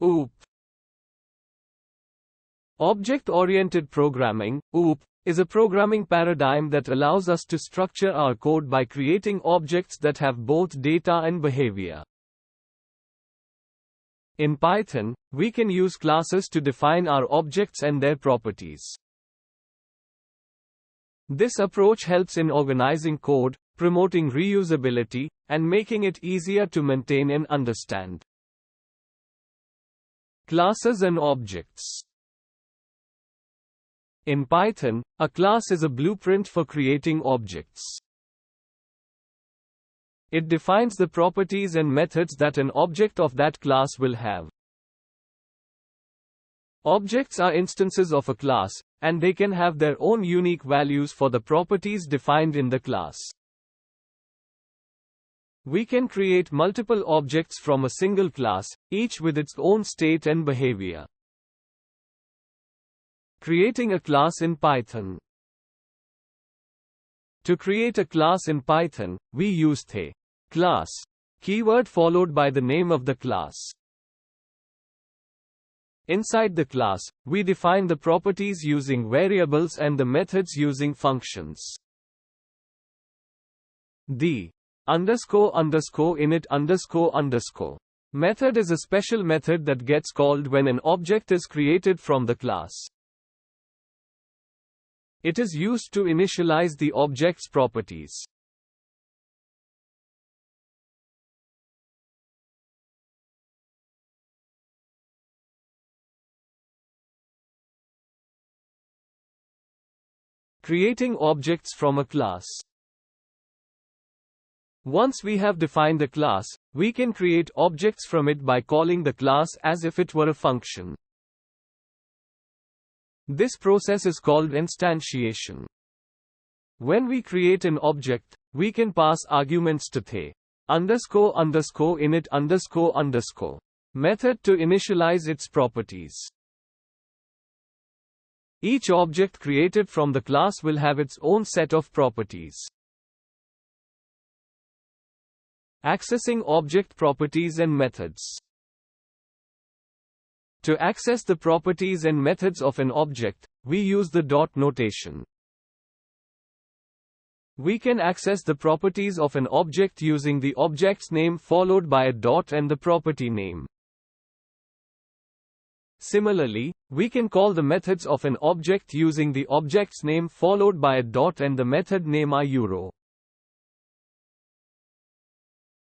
OOP. Object-oriented programming, OOP, is a programming paradigm that allows us to structure our code by creating objects that have both data and behavior. In Python, we can use classes to define our objects and their properties. This approach helps in organizing code, promoting reusability, and making it easier to maintain and understand. Classes and objects. In Python, a class is a blueprint for creating objects. It defines the properties and methods that an object of that class will have. Objects are instances of a class, and they can have their own unique values for the properties defined in the class. We can create multiple objects from a single class, each with its own state and behavior. Creating a class in Python. To create a class in Python, we use the class keyword followed by the name of the class. Inside the class, we define the properties using variables and the methods using functions. The __init__ method is a special method that gets called when an object is created from the class. It is used to initialize the object's properties. Creating objects from a class. Once we have defined a class, we can create objects from it by calling the class as if it were a function. This process is called instantiation. When we create an object, we can pass arguments to the __init__ method to initialize its properties. Each object created from the class will have its own set of properties. Accessing object properties and methods. To access the properties and methods of an object, we use the dot notation. We can access the properties of an object using the object's name followed by a dot and the property name. Similarly, we can call the methods of an object using the object's name followed by a dot and the method name _.